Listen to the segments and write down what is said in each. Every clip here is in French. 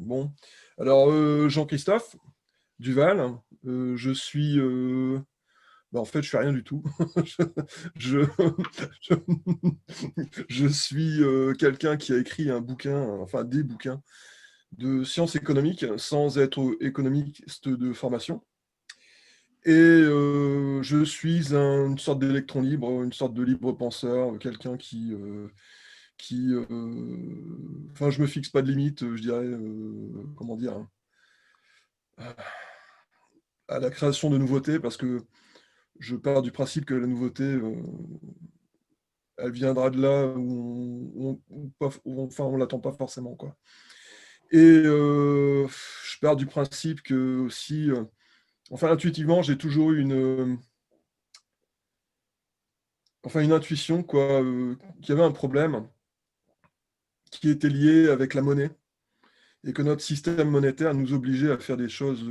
Bon, alors Jean-Christophe Duval, je suis, en fait, je fais rien du tout. Je, je, je suis quelqu'un qui a écrit un bouquin, enfin des bouquins de sciences économiques sans être économiste de formation. Et je suis une sorte d'électron libre, une sorte de libre penseur, quelqu'un qui, enfin, je me fixe pas de limite, je dirais, comment dire, hein, à la création de nouveautés, parce que je pars du principe que la nouveauté, elle viendra de là où on l'attend pas forcément, quoi. Et je pars du principe que aussi, enfin, intuitivement, j'ai toujours eu une intuition, quoi, qu'il y avait un problème qui était lié avec la monnaie et que notre système monétaire nous obligeait à faire des choses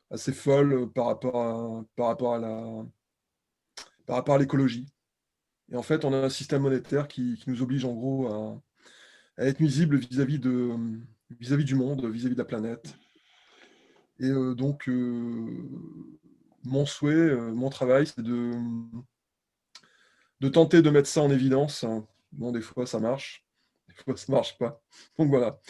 assez folles par rapport à l'écologie. Et en fait, on a un système monétaire qui nous oblige en gros à être nuisible vis-à-vis du monde, vis-à-vis de la planète. Et donc, mon souhait, mon travail, c'est de tenter de mettre ça en évidence. Bon, des fois, ça marche, des fois, ça marche pas. Donc voilà.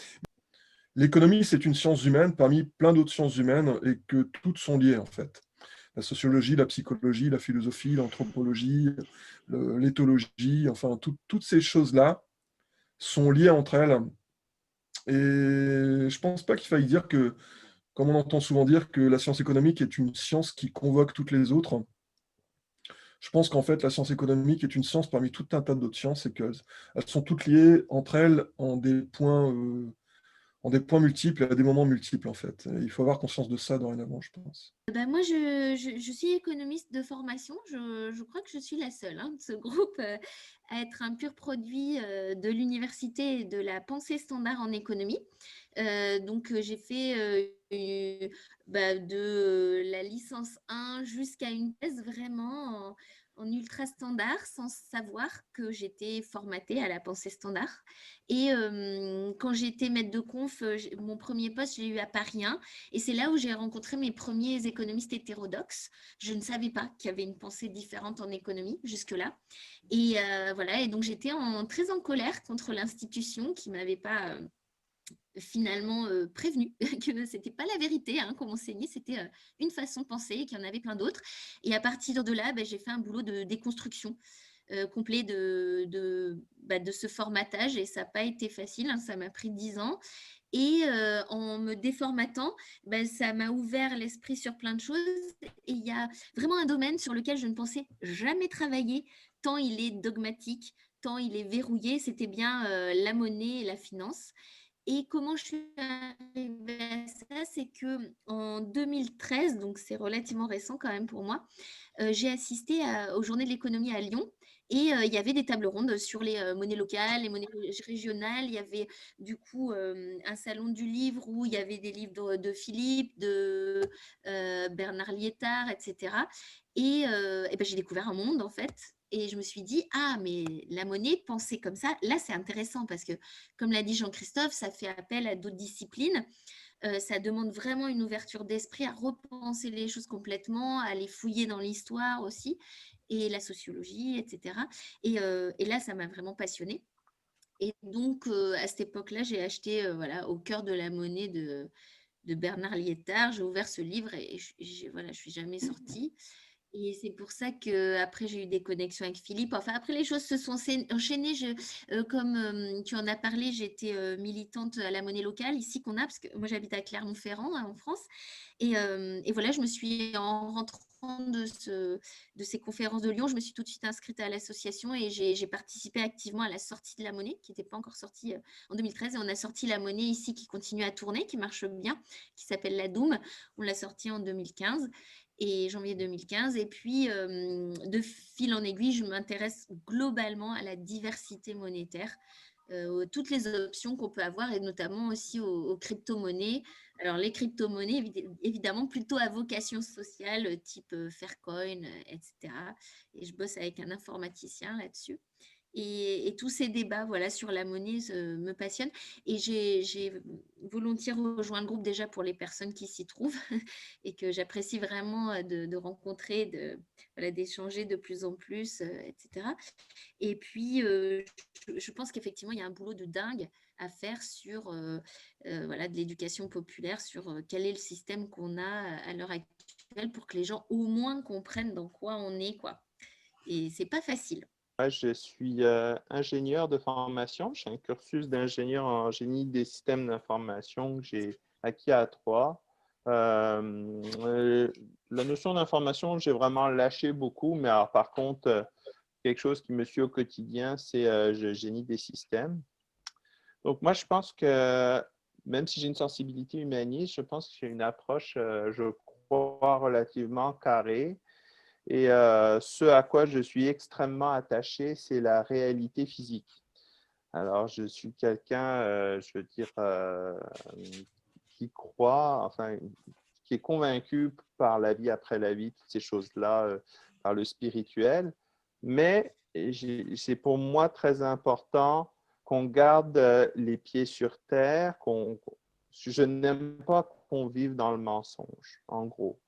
L'économie, c'est une science humaine parmi plein d'autres sciences humaines et que toutes sont liées, en fait. La sociologie, la psychologie, la philosophie, l'anthropologie, l'éthologie, enfin, toutes ces choses-là sont liées entre elles. Et je pense pas qu'il faille dire que, comme on entend souvent dire, que la science économique est une science qui convoque toutes les autres. Je pense qu'en fait, la science économique est une science parmi tout un tas d'autres sciences et qu'elles sont toutes liées entre elles en des points multiples et à des moments multiples, en fait. Et il faut avoir conscience de ça dorénavant, je pense. Ben moi, je suis économiste de formation. Je crois que je suis la seule de ce groupe à être un pur produit de l'université et de la pensée standard en économie. Donc, j'ai fait de la licence 1 jusqu'à une thèse vraiment en ultra standard sans savoir que j'étais formatée à la pensée standard. Et quand j'étais maître de conf, mon premier poste, je l'ai eu à Paris 1. Et c'est là où j'ai rencontré mes premiers économistes hétérodoxes. Je ne savais pas qu'il y avait une pensée différente en économie jusque-là. Et voilà, et donc j'étais très en colère contre l'institution qui ne m'avait pas finalement prévenu que c'était pas la vérité qu'on m'enseignait, c'était une façon de penser et qu'il y en avait plein d'autres. Et à partir de là, j'ai fait un boulot de déconstruction complet de ce formatage et ça n'a pas été facile, ça m'a pris 10 ans. Et en me déformatant, ça m'a ouvert l'esprit sur plein de choses. Et il y a vraiment un domaine sur lequel je ne pensais jamais travailler, tant il est dogmatique, tant il est verrouillé, c'était bien la monnaie et la finance. Et comment je suis arrivée à ça, c'est que en 2013, donc c'est relativement récent quand même pour moi, j'ai assisté aux Journées de l'économie à Lyon et il y avait des tables rondes sur les monnaies locales, les monnaies régionales. Il y avait du coup un salon du livre où il y avait des livres de Philippe, de Bernard Liétard, etc. Et j'ai découvert un monde en fait. Et je me suis dit, ah, mais la monnaie, pensée comme ça, là, c'est intéressant parce que, comme l'a dit Jean-Christophe, ça fait appel à d'autres disciplines. Ça demande vraiment une ouverture d'esprit à repenser les choses complètement, à les fouiller dans l'histoire aussi, et la sociologie, etc. Et là, ça m'a vraiment passionnée. Et donc, à cette époque-là, j'ai acheté voilà, Au cœur de la monnaie de Bernard Liétard. J'ai ouvert ce livre et voilà, je suis jamais sortie. Et c'est pour ça qu'après, j'ai eu des connexions avec Philippe. Enfin, après, les choses se sont enchaînées. Comme tu en as parlé, j'étais militante à la monnaie locale ici qu'on a, parce que moi, j'habite à Clermont-Ferrand, en France. Et voilà, je me suis, en rentrant de ces conférences de Lyon, je me suis tout de suite inscrite à l'association et j'ai participé activement à la sortie de la monnaie, qui n'était pas encore sortie en 2013. Et on a sorti la monnaie ici qui continue à tourner, qui marche bien, qui s'appelle la Doom. On l'a sortie en 2015 et janvier 2015. Et puis, de fil en aiguille, je m'intéresse globalement à la diversité monétaire, toutes les options qu'on peut avoir et notamment aussi aux crypto-monnaies. Alors, les crypto-monnaies, évidemment, plutôt à vocation sociale, type Faircoin, etc. Et je bosse avec un informaticien là-dessus. Et tous ces débats voilà, sur la monnaie me passionnent. Et j'ai volontiers rejoint le groupe déjà pour les personnes qui s'y trouvent et que j'apprécie vraiment de rencontrer, voilà, d'échanger de plus en plus, etc. Et puis, je pense qu'effectivement, il y a un boulot de dingue à faire sur voilà, de l'éducation populaire, sur quel est le système qu'on a à l'heure actuelle pour que les gens au moins comprennent dans quoi on est, quoi. Et c'est pas facile. Moi, je suis ingénieur de formation. J'ai un cursus d'ingénieur en génie des systèmes d'information que j'ai acquis à Troyes. La notion d'information, j'ai vraiment lâché beaucoup, mais alors, par contre, quelque chose qui me suit au quotidien, c'est le génie des systèmes. Donc, moi, je pense que même si j'ai une sensibilité humaniste, je pense que j'ai une approche, je crois, relativement carrée. Et ce à quoi je suis extrêmement attaché, c'est la réalité physique. Alors, je suis quelqu'un, je veux dire, qui croit, enfin, qui est convaincu par la vie après la vie, toutes ces choses-là, par le spirituel. Mais c'est pour moi très important qu'on garde les pieds sur terre, je n'aime pas qu'on vive dans le mensonge, en gros.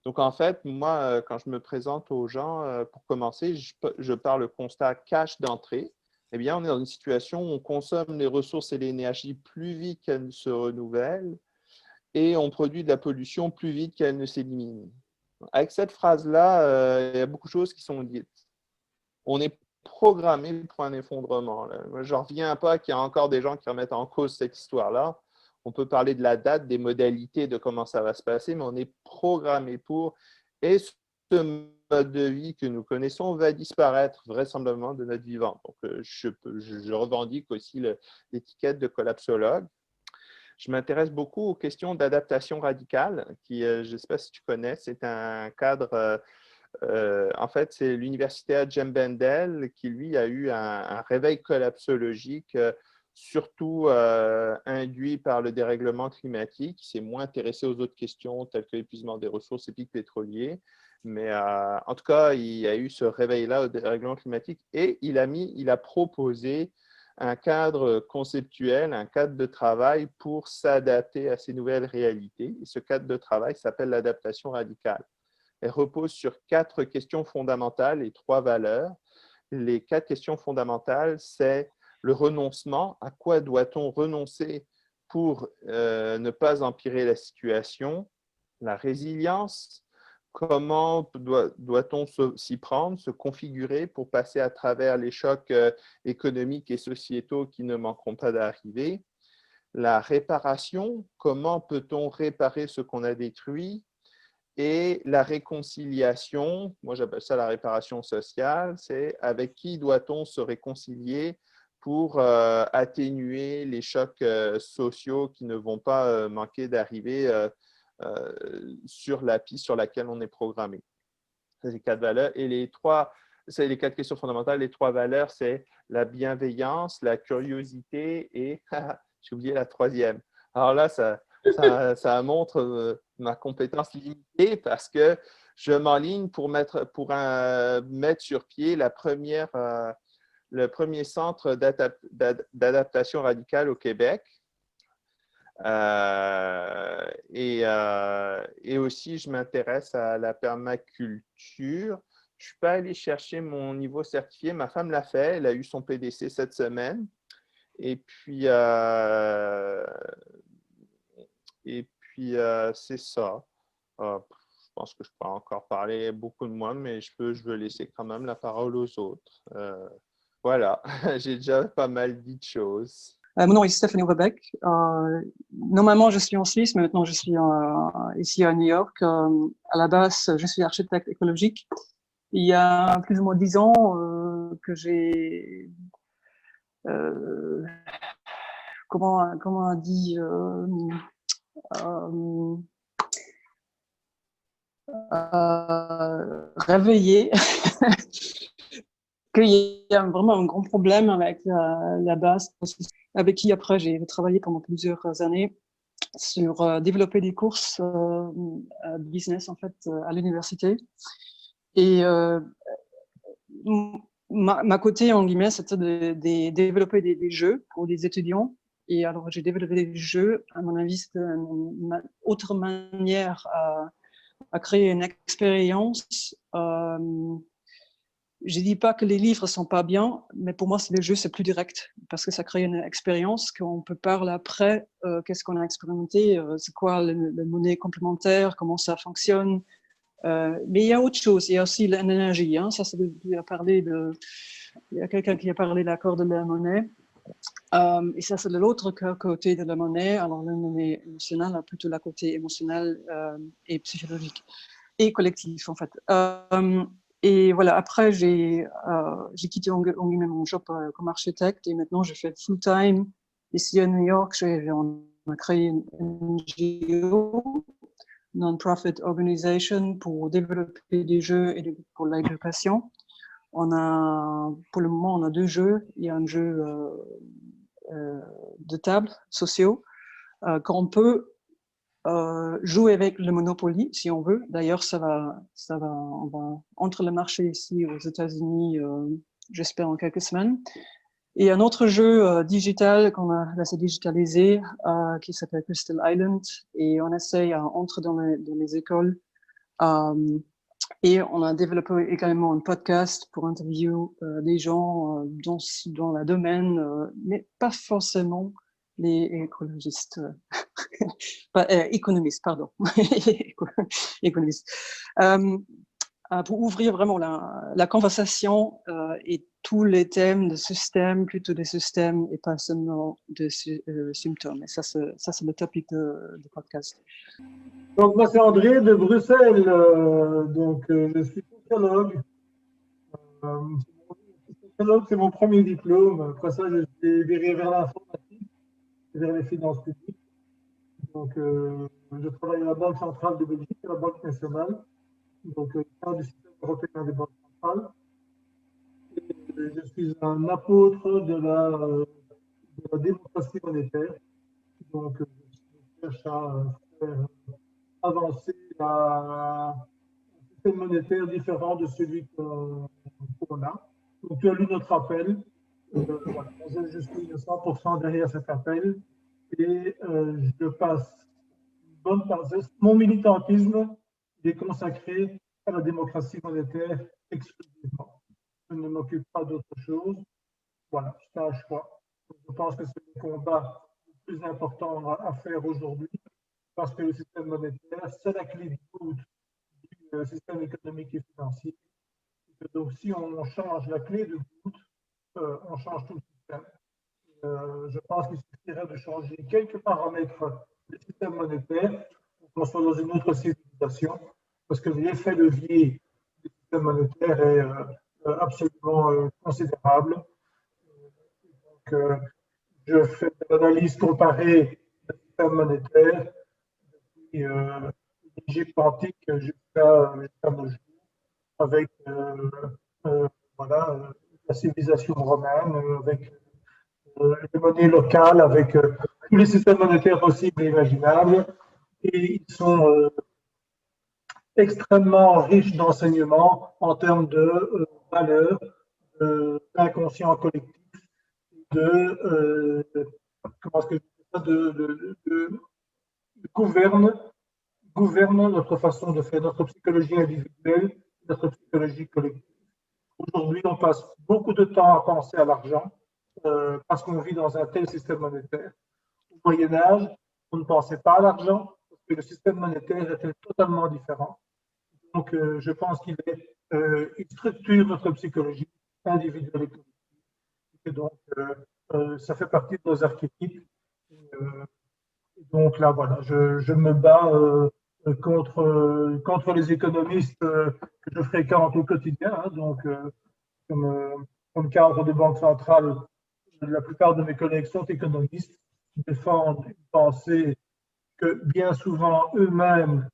Donc, en fait, moi, quand je me présente aux gens, pour commencer, je pars le constat cash d'entrée. Eh bien, on est dans une situation où on consomme les ressources et l'énergie plus vite qu'elles ne se renouvellent et on produit de la pollution plus vite qu'elle ne s'élimine. Avec cette phrase-là, il y a beaucoup de choses qui sont dites. On est programmé pour un effondrement. Là. Moi, je ne reviens pas qu'il y a encore des gens qui remettent en cause cette histoire-là. On peut parler de la date, des modalités, de comment ça va se passer, mais on est programmé pour. Et ce mode de vie que nous connaissons va disparaître vraisemblablement de notre vivant. Donc, je revendique aussi l'étiquette de collapsologue. Je m'intéresse beaucoup aux questions d'adaptation radicale, qui, je ne sais pas si tu connais, c'est un cadre en fait, c'est l'universitaire Jem Bendel qui, lui, a eu un réveil collapsologique, surtout induit par le dérèglement climatique. Il s'est moins intéressé aux autres questions telles que l'épuisement des ressources et pics pétroliers. Mais en tout cas, il y a eu ce réveil-là au dérèglement climatique et il a proposé un cadre conceptuel, un cadre de travail pour s'adapter à ces nouvelles réalités. Et ce cadre de travail s'appelle l'adaptation radicale. Elle repose sur 4 questions fondamentales et 3 valeurs. Les 4 questions fondamentales, c'est le renoncement. À quoi doit-on renoncer pour ne pas empirer la situation? La résilience. Comment doit-on s'y prendre, se configurer pour passer à travers les chocs économiques et sociétaux qui ne manqueront pas d'arriver? La réparation. Comment peut-on réparer ce qu'on a détruit? Et la réconciliation, moi j'appelle ça la réparation sociale, c'est avec qui doit-on se réconcilier pour atténuer les chocs sociaux qui ne vont pas manquer d'arriver sur la piste sur laquelle on est programmé. C'est les 4 valeurs. Et c'est les 4 questions fondamentales. Les 3 valeurs, c'est la bienveillance, la curiosité et, j'ai oublié la troisième. Alors là, ça montre ma compétence limitée parce que je m'enligne pour mettre sur pied le premier centre d'adaptation radicale au Québec. Et aussi, je m'intéresse à la permaculture. Je ne suis pas allé chercher mon niveau certifié. Ma femme l'a fait. Elle a eu son PDC cette semaine. Et puis, c'est ça. Je pense que je peux encore parler beaucoup de moi, mais je veux laisser quand même la parole aux autres. Voilà, j'ai déjà pas mal dit de choses. Mon nom est Stéphanie Rebec. Normalement, je suis en Suisse, mais maintenant je suis ici à New York. À la base, je suis architecte écologique. Il y a plus ou moins 10 ans que j'ai comment on dit réveillé qu'il y a vraiment un grand problème avec la base, avec qui après j'ai travaillé pendant plusieurs années sur développer des courses business en fait à l'université. Et ma côté, en guillemets, c'était de développer des jeux pour des étudiants. Et alors, j'ai développé des jeux. À mon avis, c'était une autre manière à créer une expérience. Je dis pas que les livres sont pas bien, mais pour moi, les jeux, c'est plus direct parce que ça crée une expérience qu'on peut parler après. Qu'est-ce qu'on a expérimenté? C'est quoi le monnaie complémentaire? Comment ça fonctionne? Mais il y a autre chose. Il y a aussi l'énergie. Hein. Ça, il y a quelqu'un qui a parlé de l'accord de la monnaie. Et ça, c'est de l'autre côté de la monnaie. Alors, la monnaie émotionnelle, plutôt la côté émotionnel et psychologique et collectif, en fait. Et voilà, après, j'ai quitté mon job comme architecte et maintenant, je fais full-time ici à New York. On a créé une NGO, non-profit organization, pour développer des jeux et pour l'éducation. Pour le moment, on a 2 jeux. Il y a un jeu de table sociaux qu'on peut jouer avec le Monopoly, si on veut. D'ailleurs, on va entre le marché ici aux États-Unis, j'espère en quelques semaines. Et un autre jeu digital qu'on a laissé digitaliser, qui s'appelle Crystal Island, et on essaye à entrer dans les écoles. Et on a développé également un podcast pour interviewer des gens dans le domaine, mais pas forcément les écologistes. Économistes, pardon. Économistes. Pour ouvrir vraiment la conversation et tous les thèmes de système, plutôt des systèmes et pas seulement de symptômes. Et ça, c'est le topic du podcast. Donc, moi, c'est André de Bruxelles. Je suis sociologue. Sociologue, c'est mon premier diplôme. Après ça, je suis viré vers l'informatique, vers les finances publiques. Donc, je travaille à la Banque centrale de Belgique, à la Banque nationale, donc au du système européen des banques centrales. Et je suis un apôtre de la démocratie monétaire. Donc, je cherche à faire avancer un système monétaire différent de celui qu'on a. Donc, tu as lu notre appel. Voilà. Je suis 100% derrière cet appel et je passe une bonne partie. Mon militantisme est consacré à la démocratie monétaire exclusivement. Je ne m'occupe pas d'autre chose. Voilà, c'est un choix. Je pense que c'est le combat le plus important à faire aujourd'hui parce que le système monétaire, c'est la clé de voûte du système économique et financier. Et donc, si on change la clé de voûte, on change tout le système. Je pense qu'il suffirait de changer quelques paramètres du système monétaire pour qu'on soit dans une autre civilisation, parce que l'effet levier du système monétaire est absolument considérable. Donc, je fais de l'analyse comparée du système monétaire depuis l'Égypte antique jusqu'à nos jours, avec la civilisation romaine, avec les monnaies locales, avec tous les systèmes monétaires possibles et imaginables. Et ils sont extrêmement riches d'enseignements en termes de valeurs, d'inconscient collectif, gouverne notre façon de faire, notre psychologie individuelle, notre psychologie collective. Aujourd'hui, on passe beaucoup de temps à penser à l'argent parce qu'on vit dans un tel système monétaire. Au Moyen-Âge, on ne pensait pas à l'argent parce que le système monétaire était totalement différent. Donc, je pense qu'il structure notre psychologie individuelle et collective. Et donc, ça fait partie de nos archétypes. Et donc là, voilà, je me bats contre les économistes que je fréquente au quotidien. Hein, donc, comme cadre de banque centrale, la plupart de mes collègues sont économistes, qui défendent une pensée que bien souvent eux-mêmes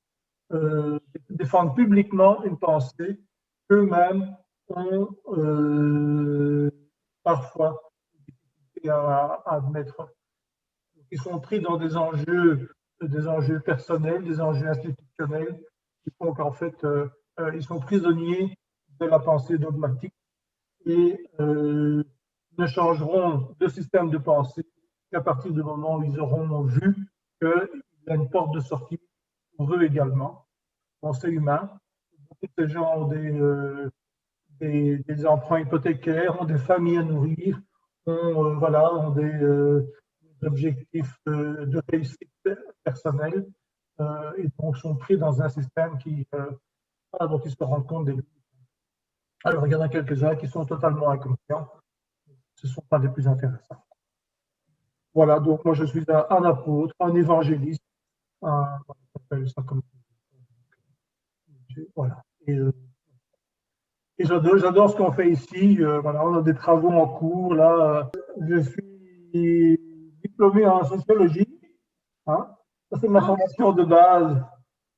défendent publiquement une pensée qu'eux-mêmes ont parfois difficulté à admettre. Ils sont pris dans des enjeux personnels, des enjeux institutionnels, qui font qu'en fait, ils sont prisonniers de la pensée dogmatique et ne changeront de système de pensée qu'à partir du moment où ils auront vu qu'il y a une porte de sortie pour eux également. Bon, c'est humain. Beaucoup de ces gens ont des emprunts hypothécaires, ont des familles à nourrir, voilà, ont des objectifs de réussite personnelle et donc sont pris dans un système dont ils se rendent compte des limites. Alors, il y en a quelques-uns qui sont totalement inconscients. Ce ne sont pas les plus intéressants. Voilà, donc moi je suis un apôtre, un évangéliste, on appelle ça comme voilà. Et j'adore ce qu'on fait ici. Voilà, on a des travaux en cours. Là, je suis diplômé en sociologie. Hein. Ça, c'est ma formation de base.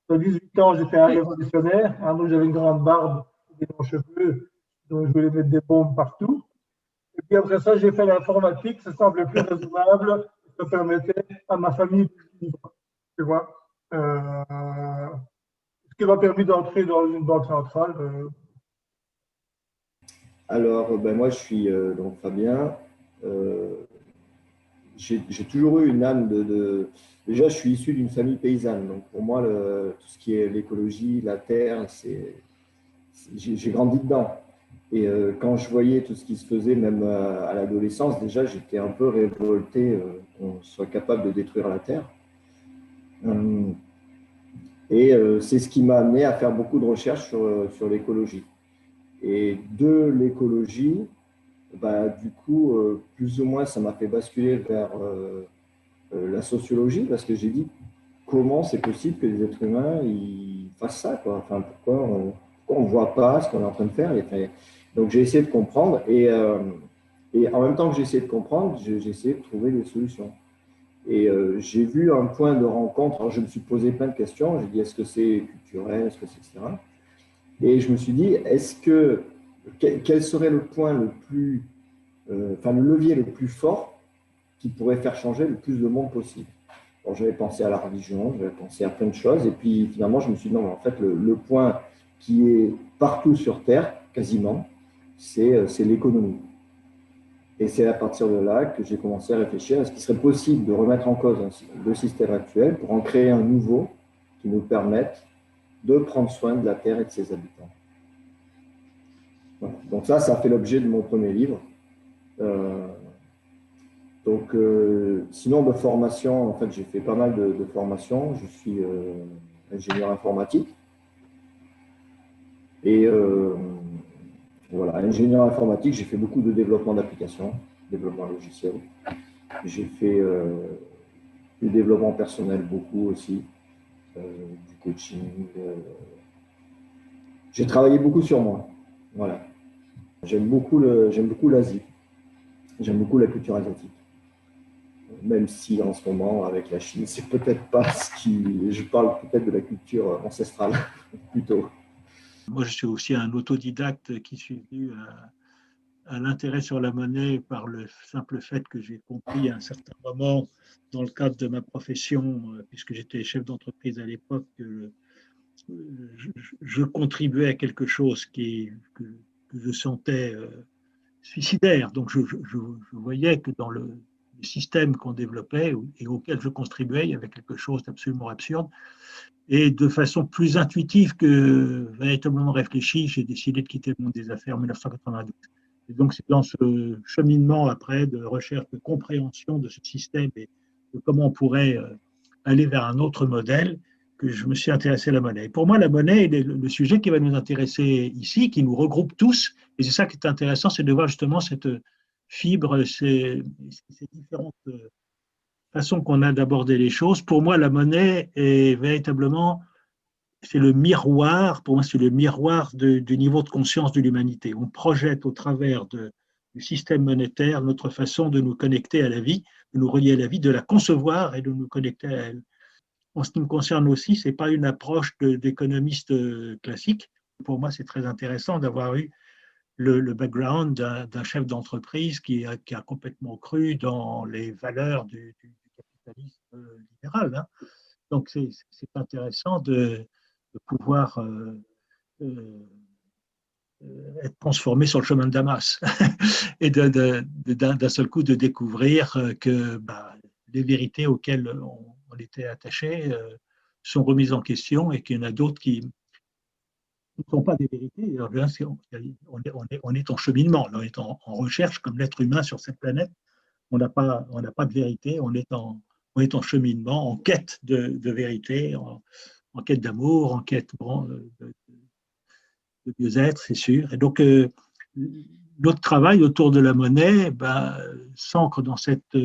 À 18 ans, j'étais un révolutionnaire. Hein, donc, j'avais une grande barbe, des longs cheveux. Donc, je voulais mettre des bombes partout. Et puis après ça, j'ai fait l'informatique. Ça semblait plus raisonnable. Ça permettait à ma famille de vivre. Tu vois. Ce qui m'a permis d'entrer dans une banque centrale. Alors, ben moi, je suis donc Fabien. Euh, j'ai toujours eu une âme Déjà, je suis issu d'une famille paysanne. Donc, pour moi, tout ce qui est l'écologie, la terre, j'ai grandi dedans. Et quand je voyais tout ce qui se faisait, même à l'adolescence, déjà, j'étais un peu révolté qu'on soit capable de détruire la terre. Et c'est ce qui m'a amené à faire beaucoup de recherches sur l'écologie. Et de l'écologie, bah, du coup, plus ou moins, ça m'a fait basculer vers la sociologie parce que j'ai dit comment c'est possible que les êtres humains ils fassent ça, quoi. Enfin, pourquoi on ne voit pas ce qu'on est en train de faire. Donc, j'ai essayé de comprendre et en même temps que j'ai essayé de comprendre, j'ai essayé de trouver des solutions. Et j'ai vu un point de rencontre. Alors, je me suis posé plein de questions. J'ai dit est-ce que c'est culturel, est-ce que c'est etc. Et je me suis dit quel serait le point le plus le levier le plus fort qui pourrait faire changer le plus de monde possible. Bon, j'avais pensé à la religion, j'avais pensé à plein de choses, et puis finalement, je me suis dit, non, en fait, le point qui est partout sur Terre, quasiment, c'est l'économie. Et c'est à partir de là que j'ai commencé à réfléchir à ce qu'il serait possible de remettre en cause le système actuel pour en créer un nouveau qui nous permette de prendre soin de la Terre et de ses habitants. Voilà. Donc ça a fait l'objet de mon premier livre. Donc, sinon, de formation, en fait, j'ai fait pas mal de formations. Je suis ingénieur informatique. Et voilà, ingénieur informatique, j'ai fait beaucoup de développement d'applications, développement logiciel. J'ai fait du développement personnel beaucoup aussi, du coaching. J'ai travaillé beaucoup sur moi. Voilà. J'aime beaucoup l'Asie. J'aime beaucoup la culture asiatique. Même si en ce moment, avec la Chine, c'est peut-être pas ce qui. Je parle peut-être de la culture ancestrale, plutôt. Moi, je suis aussi un autodidacte qui suis venu à l'intérêt sur la monnaie par le simple fait que j'ai compris à un certain moment, dans le cadre de ma profession, puisque j'étais chef d'entreprise à l'époque, que je contribuais à quelque chose que je sentais suicidaire. Donc, je voyais que dans le système qu'on développait et auquel je contribuais, il y avait quelque chose d'absolument absurde. Et de façon plus intuitive que véritablement réfléchie, j'ai décidé de quitter le monde des affaires en 1992. Et donc, c'est dans ce cheminement après de recherche, de compréhension de ce système et de comment on pourrait aller vers un autre modèle que je me suis intéressé à la monnaie. Et pour moi, la monnaie est le sujet qui va nous intéresser ici, qui nous regroupe tous. Et c'est ça qui est intéressant, c'est de voir justement cette fibre, ces différentes façons qu'on a d'aborder les choses. Pour moi, la monnaie est véritablement, c'est le miroir, pour moi, c'est le miroir du niveau de conscience de l'humanité. On projette au travers du système monétaire notre façon de nous connecter à la vie, de nous relier à la vie, de la concevoir et de nous connecter à elle. En ce qui me concerne aussi, ce n'est pas une approche d'économiste classique. Pour moi, c'est très intéressant d'avoir eu le background d'un chef d'entreprise qui a complètement cru dans les valeurs du capitalisme libéral. Hein. Donc, c'est intéressant de pouvoir être transformé sur le chemin de Damas et d'un seul coup de découvrir que les vérités auxquelles on était attaché sont remises en question et qu'il y en a d'autres qui ne sont pas des vérités. Alors, on est en cheminement, on est en recherche comme l'être humain sur cette planète. On n'a pas de vérité, on est en cheminement, en quête de vérité, en quête d'amour, en quête de mieux-être, c'est sûr. Et donc, notre travail autour de la monnaie s'ancre dans cette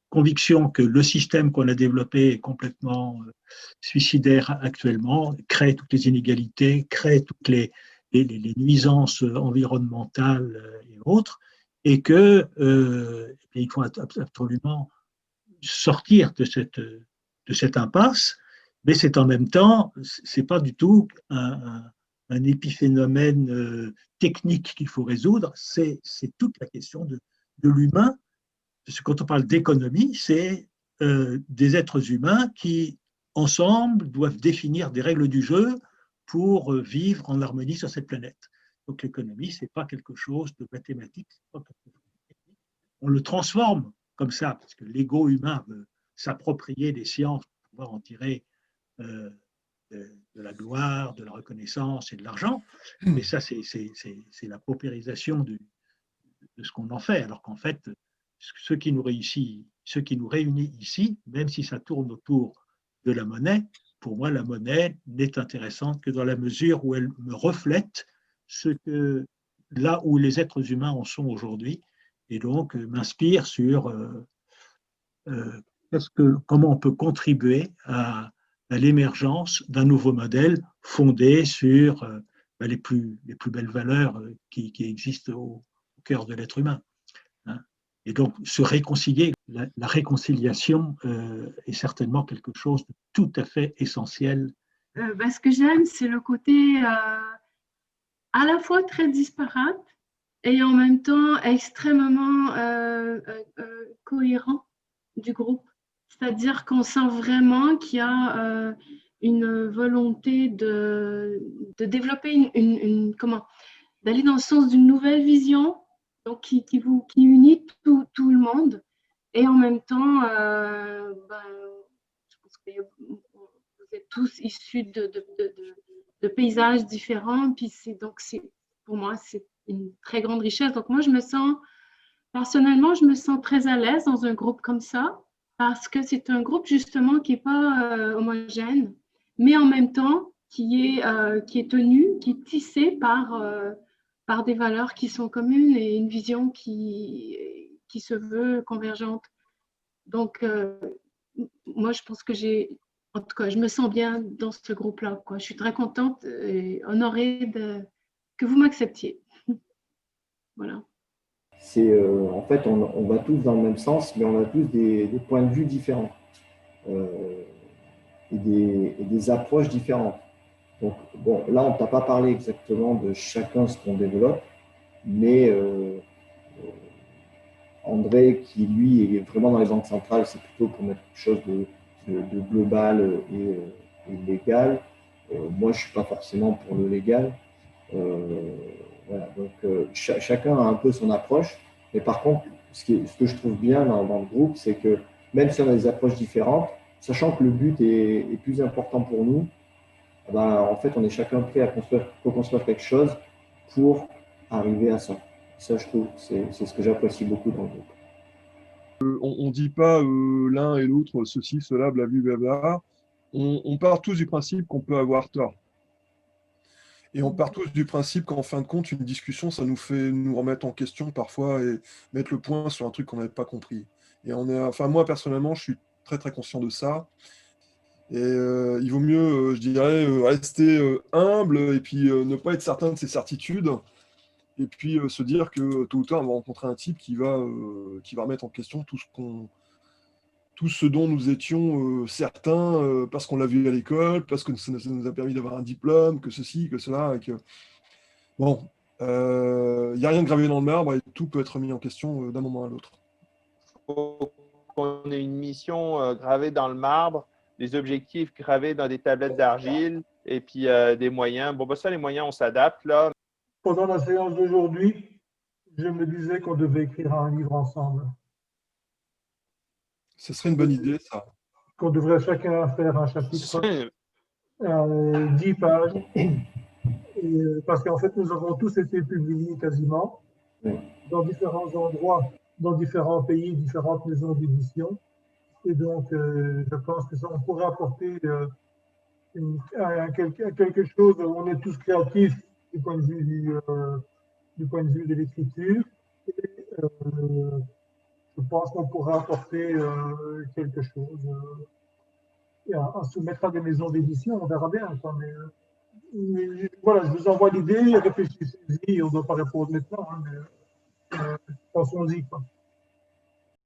conviction que le système qu'on a développé est complètement suicidaire actuellement, crée toutes les inégalités, crée toutes les nuisances environnementales et autres, et que il faut absolument sortir de cette impasse, mais c'est en même temps, c'est pas du tout un épiphénomène technique qu'il faut résoudre, c'est toute la question de l'humain. Parce que quand on parle d'économie, c'est des êtres humains qui, ensemble, doivent définir des règles du jeu pour vivre en harmonie sur cette planète. Donc l'économie, ce n'est pas quelque chose de mathématique, pas quelque chose de technique. On le transforme comme ça, parce que l'ego humain veut s'approprier des sciences pour pouvoir en tirer de la gloire, de la reconnaissance et de l'argent. Mais ça, c'est la paupérisation de ce qu'on en fait, alors qu'en fait, ce qui nous réunit ici, même si ça tourne autour de la monnaie, pour moi, la monnaie n'est intéressante que dans la mesure où elle me reflète là où les êtres humains en sont aujourd'hui, et donc m'inspire sur comment on peut contribuer à l'émergence d'un nouveau modèle fondé sur les plus belles valeurs qui existent au cœur de l'être humain. Et donc, se réconcilier, la réconciliation est certainement quelque chose de tout à fait essentiel. Ce que j'aime, c'est le côté à la fois très disparate et en même temps extrêmement cohérent du groupe. C'est-à-dire qu'on sent vraiment qu'il y a une volonté de développer d'aller dans le sens d'une nouvelle vision, donc qui unit tout le monde. Et en même temps, je pense que vous êtes tous issus de paysages différents. Puis pour moi, c'est une très grande richesse. Donc moi, personnellement, je me sens très à l'aise dans un groupe comme ça, parce que c'est un groupe justement qui n'est pas homogène, mais en même temps qui est tenu, qui est tissé par des valeurs qui sont communes et une vision qui se veut convergente. Donc, moi, je pense que en tout cas, je me sens bien dans ce groupe-là. Je suis très contente et honorée que vous m'acceptiez. Voilà. En fait, on va tous dans le même sens, mais on a tous des points de vue différents et des approches différentes. Donc, bon, là, on ne t'a pas parlé exactement de chacun ce qu'on développe, mais André, qui lui est vraiment dans les banques centrales, c'est plutôt pour mettre quelque chose de global et légal. Moi, je ne suis pas forcément pour le légal. Voilà, donc chacun a un peu son approche. Mais par contre, ce que je trouve bien dans le groupe, c'est que même si on a des approches différentes, sachant que le but est plus important pour nous, en fait, on est chacun prêt à reconstruire quelque chose pour arriver à ça. Ça, je trouve, c'est ce que j'apprécie beaucoup dans le groupe. On ne dit pas l'un et l'autre, ceci, cela, blablabla. On part tous du principe qu'on peut avoir tort. Et on part tous du principe qu'en fin de compte, une discussion, ça nous fait nous remettre en question parfois et mettre le point sur un truc qu'on n'avait pas compris. Et moi, personnellement, je suis très, très conscient de ça. Et il vaut mieux, je dirais, rester humble et puis ne pas être certain de ses certitudes. Et puis se dire que tôt ou tard, on va rencontrer un type qui va remettre en question tout ce dont nous étions certains, parce qu'on l'a vu à l'école, parce que ça nous a permis d'avoir un diplôme, que ceci, que cela. Et que... Bon, il n'y a rien de gravé dans le marbre et tout peut être mis en question d'un moment à l'autre. On a une mission gravée dans le marbre, des objectifs gravés dans des tablettes d'argile et puis des moyens. Bon, ça, les moyens, on s'adapte là. pendant la séance d'aujourd'hui, je me disais qu'on devait écrire un livre ensemble, Ce serait une bonne idée, ça. qu'on devrait chacun faire un chapitre, 10 pages, parce qu'en fait, nous avons tous été publiés quasiment dans différents endroits, dans différents pays, différentes maisons d'édition. Et donc, je pense que ça, on pourrait apporter quelque chose. On est tous créatifs du point de vue de l'écriture. Et je pense qu'on pourra apporter quelque chose à soumettre à des maisons d'édition. On verra bien. Quoi, mais voilà, je vous envoie l'idée, réfléchissez-y. On ne doit pas répondre maintenant, hein, mais pensons-y.